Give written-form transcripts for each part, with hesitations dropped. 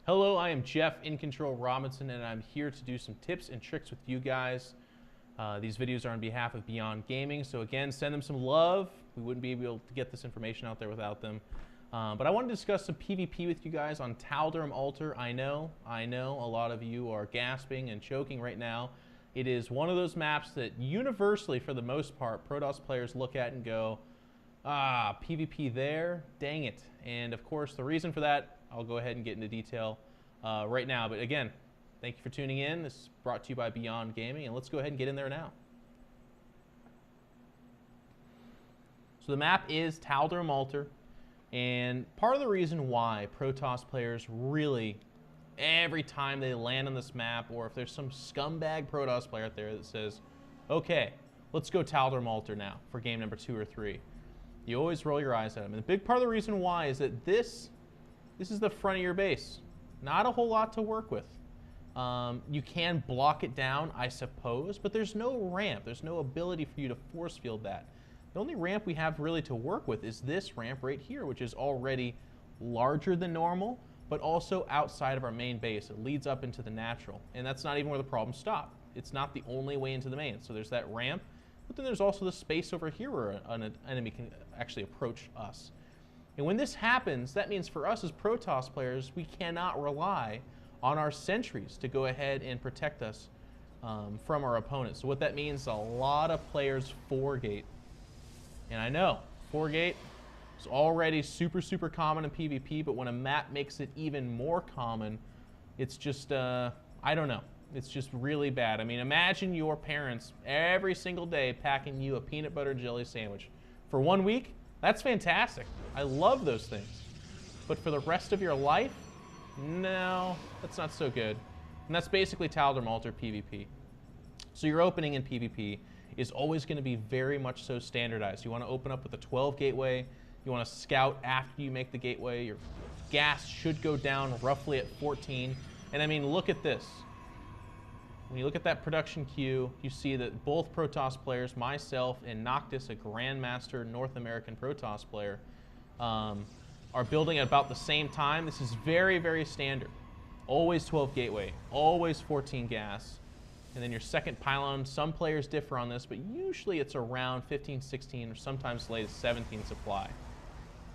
Hello, I am EG.iNcontroL Robinson, and I'm here to do some tips and tricks with you guys. These videos are on behalf of Beyond Gaming, so again, send them some love. We wouldn't be able to get this information out there without them. But I want to discuss some PvP with you guys on Tal'Darim Altar. I know, a lot of you are gasping and choking right now. It is one of those maps that universally, for the most part, Protoss players look at and go, PvP there? Dang it. And of course, the reason for that, I'll go ahead and get into detail right now. But again, thank you for tuning in. This is brought to you by Beyond Gaming, and let's go ahead and get in there now. So the map is Tal'Darim Altar, and part of the reason why Protoss players really, every time they land on this map, or if there's some scumbag Protoss player out there that says, okay, let's go Tal'Darim Altar now for game number 2 or 3, you always roll your eyes at them. And the big part of the reason why is that this is the front of your base. Not a whole lot to work with. You can block it down, I suppose, but there's no ramp. There's no ability for you to force field that. The only ramp we have really to work with is this ramp right here, which is already larger than normal, but also outside of our main base. It leads up into the natural, and that's not even where the problems stop. It's not the only way into the main. So there's that ramp, but then there's also the space over here where an enemy can actually approach us. And when this happens, that means for us as Protoss players, we cannot rely on our sentries to go ahead and protect us from our opponents. So what that means is a lot of players foregate. And I know, foregate is already super common in PvP, but when a map makes it even more common, it's just, I don't know. It's just really bad. I mean, imagine your parents every single day packing you a peanut butter and jelly sandwich. For 1 week, that's fantastic. I love those things. But for the rest of your life, no, that's not so good. And that's basically Tal'Darim Altar PvP. So your opening in PvP is always going to be very much so standardized. You want to open up with a 12 gateway. You want to scout after you make the gateway. Your gas should go down roughly at 14. And I mean, look at this. When you look at that production queue, you see that both Protoss players, myself and Noctis, a Grandmaster North American Protoss player, are building at about the same time. This is very standard. Always 12 gateway, always 14 gas. And then your second pylon, some players differ on this, but usually it's around 15, 16, or sometimes as late as 17 supply.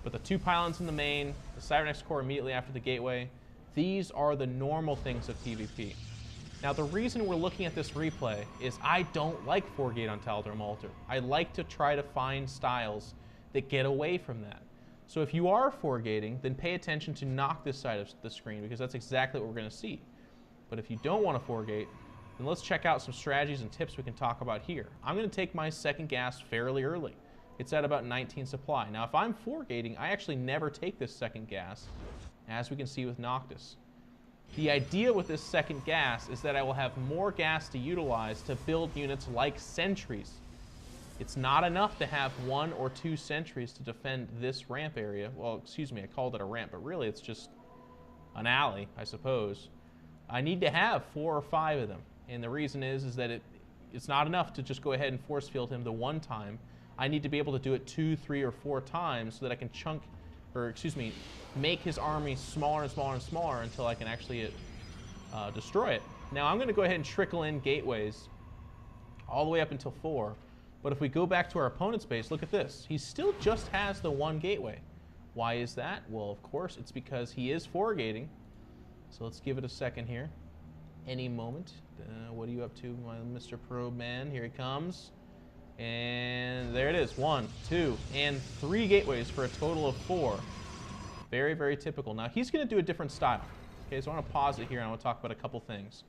But the 2 pylons in the main, the Cybernex core immediately after the gateway, these are the normal things of PvP. Now, the reason we're looking at this replay is I don't like foregate on Tal'Darim Altar. I like to try to find styles that get away from that. So if you are foregating, then pay attention to knock this side of the screen, because that's exactly what we're going to see. But if you don't want to foregate, then let's check out some strategies and tips we can talk about here. I'm going to take my second gas fairly early. It's at about 19 supply. Now, if I'm foregating, I actually never take this second gas, as we can see with Noctis. The idea with this second gas is that I will have more gas to utilize to build units like sentries. It's not enough to have 1 or 2 sentries to defend this ramp area. Well, excuse me, I called it a ramp, but really it's just an alley, I suppose. I need to have 4 or 5 of them. And the reason is that it's not enough to just go ahead and force field him the 1 time. I need to be able to do it 2, 3, or 4 times so that I can make his army smaller and smaller and smaller until I can actually destroy it. Now I'm going to go ahead and trickle in gateways all the way up until 4. But if we go back to our opponent's base, look at this. He still just has the 1 gateway. Why is that? Well, of course, it's because he is foregating. So let's give it a second here. Any moment. What are you up to, my Mr. Probe man? Here he comes. And there it is. 1, 2, and 3 gateways for a total of 4. Very typical. Now, he's going to do a different style. Okay, so I want to pause it here and I want to talk about a couple things.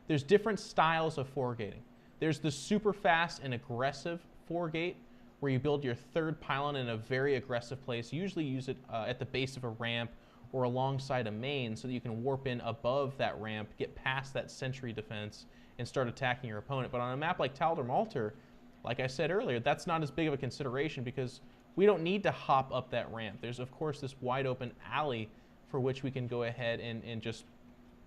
There's different styles of foregating. There's the super fast and aggressive foregate, where you build your 3rd pylon in a very aggressive place. You usually use it at the base of a ramp or alongside a main so that you can warp in above that ramp, get past that sentry defense, and start attacking your opponent. But on a map like Tal'Darim Altar, like I said earlier, that's not as big of a consideration because we don't need to hop up that ramp. There's, of course, this wide open alley for which we can go ahead and just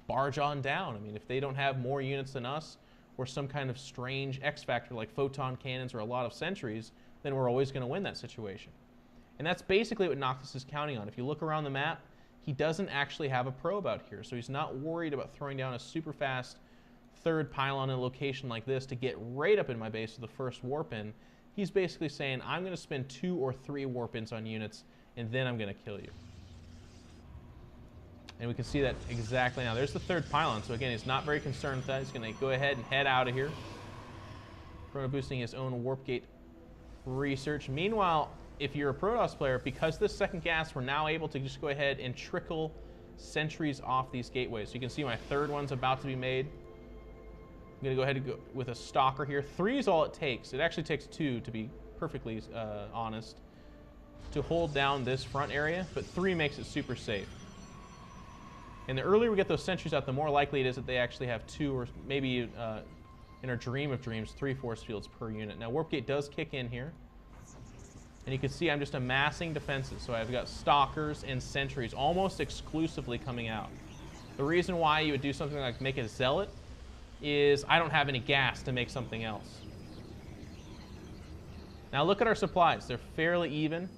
barge on down. I mean, if they don't have more units than us or some kind of strange X factor like photon cannons or a lot of sentries, then we're always going to win that situation. And that's basically what Noctis is counting on. If you look around the map, he doesn't actually have a probe out here. So he's not worried about throwing down a super fast third pylon in a location like this to get right up in my base with the first warp in. He's basically saying, I'm going to spend 2 or 3 warp ins on units, and then I'm going to kill you. And we can see that exactly now. There's the third pylon. So again, he's not very concerned with that. He's going to go ahead and head out of here. Chrono boosting his own warp gate research. Meanwhile, if you're a Protoss player, because this second gas, we're now able to just go ahead and trickle sentries off these gateways. So you can see my third one's about to be made. I'm going to go ahead and go with a stalker here. 3 is all it takes. It actually takes 2, to be perfectly honest, to hold down this front area, but 3 makes it super safe. And the earlier we get those sentries out, the more likely it is that they actually have 2 or maybe, in our dream of dreams, 3 force fields per unit. Now, Warp Gate does kick in here. And you can see I'm just amassing defenses. So I've got stalkers and sentries almost exclusively coming out. The reason why you would do something like make a zealot is I don't have any gas to make something else. Now look at our supplies. They're fairly even.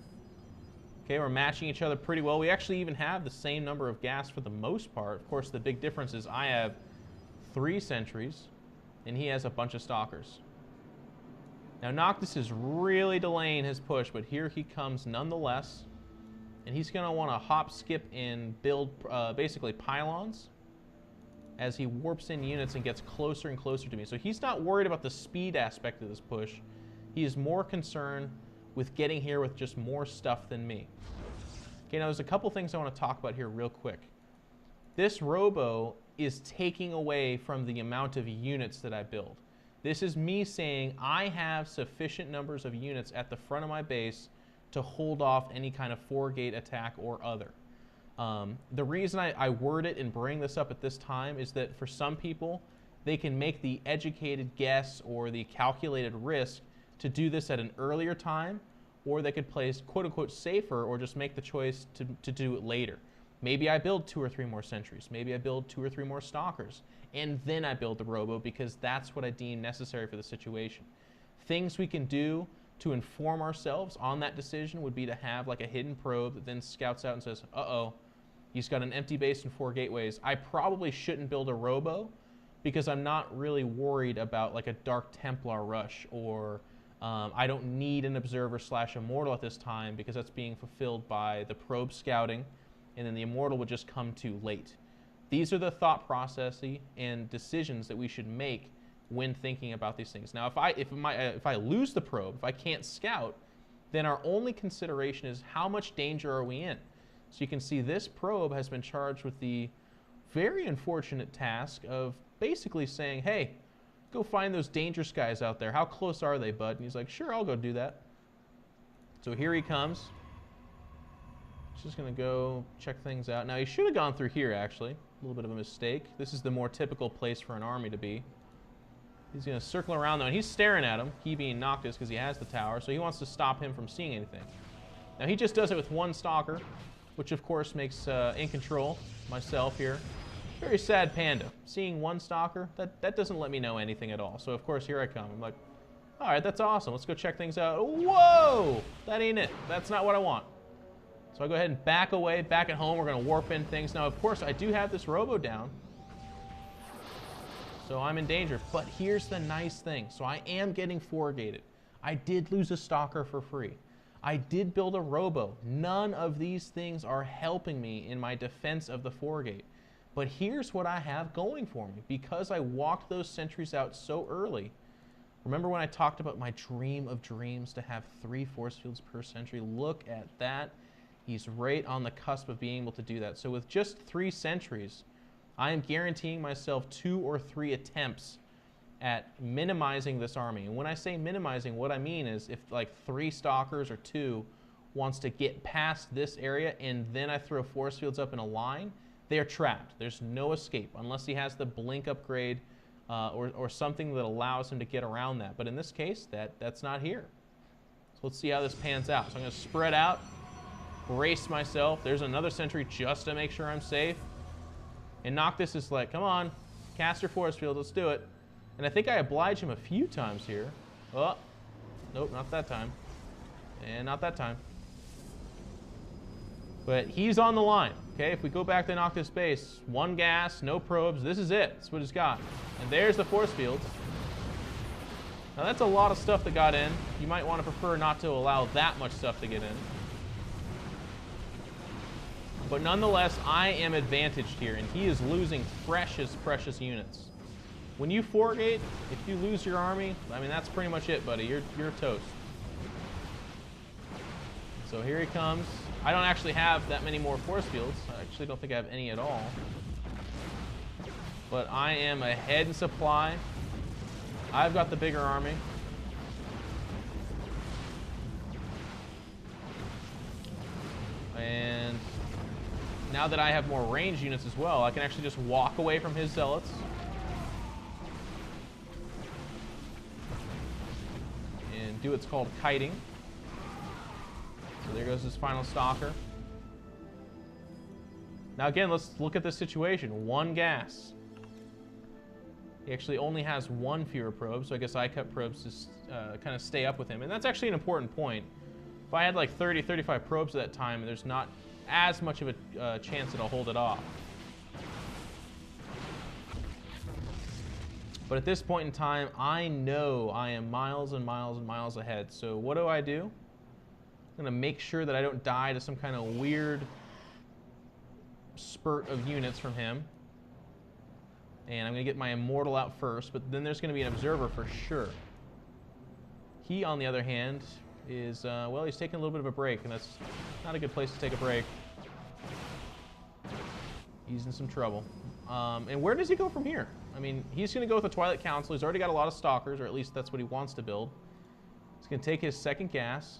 Okay, we're matching each other pretty well. We actually even have the same number of gas for the most part. Of course, the big difference is I have 3 sentries, and he has a bunch of stalkers. Now, Noctis is really delaying his push, but here he comes nonetheless. And he's going to want to hop, skip, and build basically pylons as he warps in units and gets closer and closer to me. So he's not worried about the speed aspect of this push. He is more concerned with getting here with just more stuff than me. Okay, now there's a couple things I want to talk about here real quick. This robo is taking away from the amount of units that I build. This is me saying I have sufficient numbers of units at the front of my base to hold off any kind of 4-gate attack or other. The reason I word it and bring this up at this time is that for some people, they can make the educated guess or the calculated risk to do this at an earlier time, or they could play quote-unquote safer or just make the choice to do it later. Maybe I build 2 or 3 more sentries. Maybe I build 2 or 3 more stalkers. And then I build the robo because that's what I deem necessary for the situation. Things we can do to inform ourselves on that decision would be to have like a hidden probe that then scouts out and says, uh-oh, he's got an empty base and 4 gateways. I probably shouldn't build a robo because I'm not really worried about like a Dark Templar rush, or I don't need an observer / immortal at this time because that's being fulfilled by the probe scouting, and then the immortal would just come too late. These are the thought processes and decisions that we should make when thinking about these things. Now, if I lose the probe, if I can't scout, then our only consideration is how much danger are we in. So you can see this probe has been charged with the very unfortunate task of basically saying, hey, go find those dangerous guys out there. How close are they, bud? And he's like, sure, I'll go do that. So here he comes. Just going to go check things out. Now, he should have gone through here, actually. A little bit of a mistake. This is the more typical place for an army to be. He's going to circle around, though, and he's staring at him, he being Noctis, because he has the tower, so he wants to stop him from seeing anything. Now, he just does it with 1 stalker, which, of course, makes EG.iNcontroL, myself here, very sad panda. Seeing 1 stalker, that doesn't let me know anything at all. So, of course, here I come. I'm like, all right, that's awesome. Let's go check things out. Whoa! That ain't it. That's not what I want. So I go ahead and back away. Back at home, we're going to warp in things. Now, of course, I do have this robo down, so I'm in danger. But here's the nice thing. So I am getting 4-gated. I did lose a stalker for free. I did build a robo. None of these things are helping me in my defense of the 4-gate. But here's what I have going for me. Because I walked those sentries out so early, remember when I talked about my dream of dreams to have 3 force fields per sentry? Look at that. He's right on the cusp of being able to do that. So with just 3 sentries, I am guaranteeing myself 2 or 3 attempts at minimizing this army. And when I say minimizing, what I mean is if like 3 stalkers or 2 wants to get past this area and then I throw force fields up in a line, they are trapped. There's no escape unless he has the blink upgrade or something that allows him to get around that. But in this case, that's not here. So let's see how this pans out. So I'm going to spread out, brace myself. There's another sentry just to make sure I'm safe. And Noctis is like, come on, cast your force field, let's do it. And I think I oblige him a few times here. Oh, nope, not that time. And not that time. But he's on the line, okay? If we go back to Noctis base, 1 gas, no probes, this is it. That's what he's got. And there's the force fields. Now that's a lot of stuff that got in. You might want to prefer not to allow that much stuff to get in. But nonetheless, I am advantaged here, and he is losing precious, precious units. When you 4-gate, if you lose your army, I mean, that's pretty much it, buddy. You're toast. So here he comes. I don't actually have that many more force fields. I actually don't think I have any at all. But I am ahead in supply. I've got the bigger army. And now that I have more range units as well, I can actually just walk away from his zealots. And do what's called kiting. So there goes his final stalker. Now again, let's look at this situation. 1 gas. He actually only has 1 fewer probe, so I guess I cut probes to kind of stay up with him. And that's actually an important point. If I had like 30, 35 probes at that time, there's not as much of a chance that I'll hold it off. But at this point in time, I know I am miles and miles and miles ahead. So what do? I'm gonna make sure that I don't die to some kind of weird spurt of units from him. And I'm gonna get my Immortal out first, but then there's gonna be an Observer for sure. He, on the other hand, is, well, he's taking a little bit of a break, and that's not a good place to take a break. He's in some trouble. And where does he go from here? I mean, he's gonna go with the Twilight Council. He's already got a lot of Stalkers, or at least that's what he wants to build. He's gonna take his 2nd gas.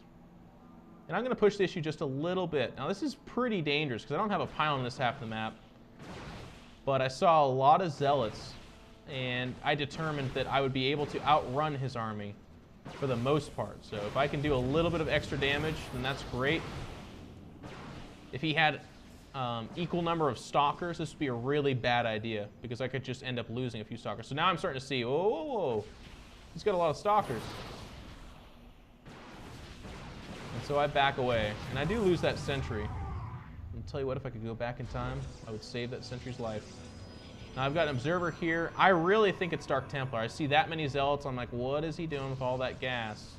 And I'm going to push the issue just a little bit. Now, this is pretty dangerous because I don't have a pylon in this half of the map. But I saw a lot of zealots, and I determined that I would be able to outrun his army for the most part. So if I can do a little bit of extra damage, then that's great. If he had equal number of Stalkers, this would be a really bad idea because I could just end up losing a few Stalkers. So now I'm starting to see, oh, he's got a lot of Stalkers. And so I back away, and I do lose that sentry. I'll tell you what, if I could go back in time, I would save that sentry's life. Now I've got an Observer here. I really think it's Dark Templar. I see that many Zealots, I'm like, what is he doing with all that gas?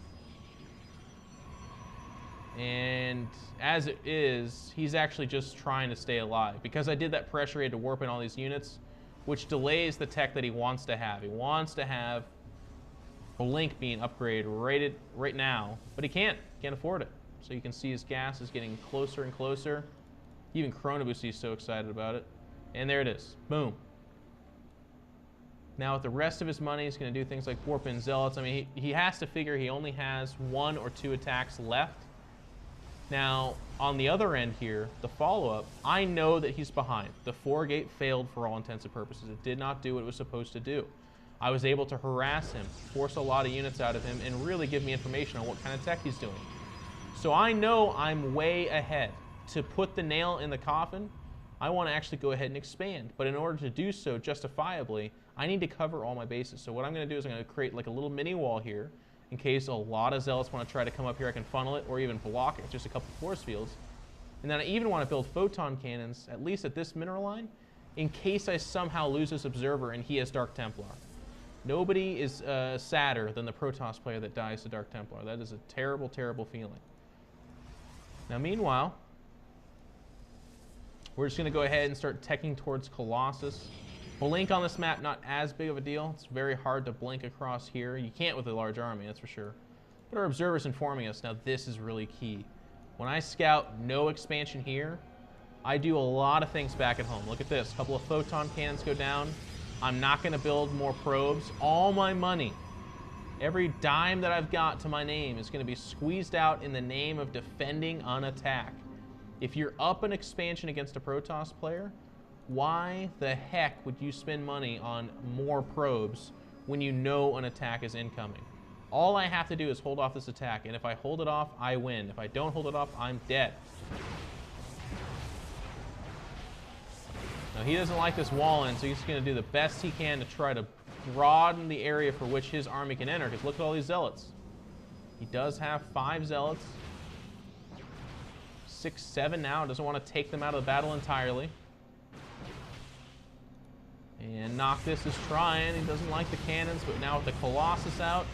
And as it is, he's actually just trying to stay alive. Because I did that pressure, he had to warp in all these units, which delays the tech that he wants to have. He wants to have Blink being upgraded right now, but he can't afford it. So you can see his gas is getting closer and closer. Even Chronoboost, he's so excited about it. And there it is, boom. Now with the rest of his money, he's gonna do things like warp in Zealots. I mean, he has to figure he only has 1 or 2 attacks left. Now, on the other end here, the follow-up, I know that he's behind. The 4-gate failed for all intents and purposes. It did not do what it was supposed to do. I was able to harass him, force a lot of units out of him, and really give me information on what kind of tech he's doing. So I know I'm way ahead. To put the nail in the coffin, I want to actually go ahead and expand. But in order to do so justifiably, I need to cover all my bases. So what I'm going to do is I'm going to create like a little mini wall here in case a lot of Zealots want to try to come up here. I can funnel it or even block it with just a couple force fields. And then I even want to build photon cannons, at least at this mineral line, in case I somehow lose this Observer and he has Dark Templar. Nobody is sadder than the Protoss player that dies to Dark Templar. That is a terrible, terrible feeling. Now, meanwhile, we're just going to go ahead and start teching towards Colossus. Blink on this map, not as big of a deal. It's very hard to blink across here. You can't with a large army, that's for sure. But our Observer's informing us. Now, this is really key. When I scout no expansion here, I do a lot of things back at home. Look at this. A couple of photon cannons go down. I'm not going to build more probes. All my money, every dime that I've got to my name is going to be squeezed out in the name of defending an attack. If you're up an expansion against a Protoss player, why the heck would you spend money on more probes when you know an attack is incoming? All I have to do is hold off this attack, and if I hold it off, I win. If I don't hold it off, I'm dead. Now, he doesn't like this wall in, so he's going to do the best he can to try to broaden the area for which his army can enter, because look at all these Zealots. He does have 5 Zealots. 6-7 now. Doesn't want to take them out of the battle entirely. And Noctis is trying. He doesn't like the cannons, but now with the Colossus out,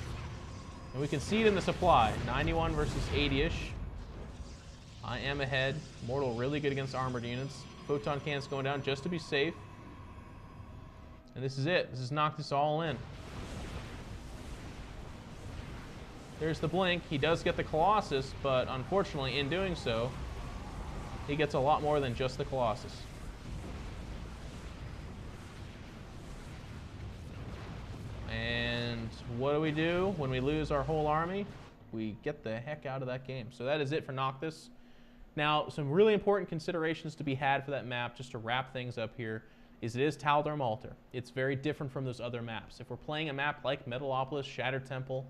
and we can see it in the supply. 91 versus 80-ish. I am ahead. Mortal really good against armored units. Photon cannons going down just to be safe. And this is it. This is Noctis all in. There's the blink. He does get the Colossus, but unfortunately, in doing so, he gets a lot more than just the Colossus. And what do when we lose our whole army? We get the heck out of that game. So that is it for Noctis. Now, some really important considerations to be had for that map, just to wrap things up here, is it is Tal'Darim Altar. It's very different from those other maps. If we're playing a map like Metalopolis, Shattered Temple,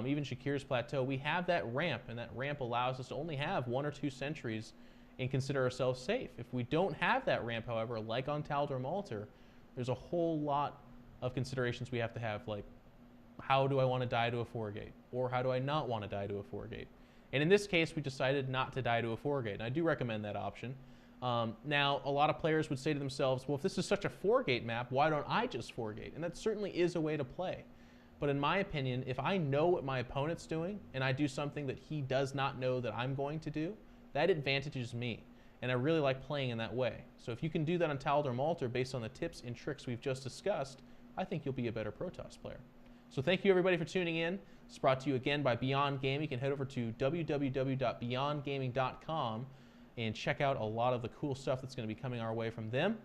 even Shakir's Plateau, we have that ramp, and that ramp allows us to only have 1 or 2 sentries and consider ourselves safe. If we don't have that ramp, however, like on Tal'Darim Altar, there's a whole lot of considerations we have to have, like, how do I want to die to a 4-gate? Or how do I not want to die to a 4-gate? And in this case, we decided not to die to a 4-gate. And I do recommend that option. Now, a lot of players would say to themselves, well, if this is such a 4-gate map, why don't I just 4-gate? And that certainly is a way to play. But in my opinion, if I know what my opponent's doing, and I do something that he does not know that I'm going to do, that advantages me. And I really like playing in that way. So if you can do that on Tal'Darim Altar based on the tips and tricks we've just discussed, I think you'll be a better Protoss player. So thank you everybody for tuning in. It's brought to you again by Beyond Gaming. You can head over to www.beyondgaming.com and check out a lot of the cool stuff that's going to be coming our way from them.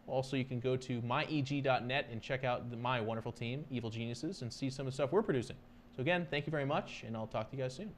Also, you can go to myeg.net and check out my wonderful team, Evil Geniuses, and see some of the stuff we're producing. So again, thank you very much, and I'll talk to you guys soon.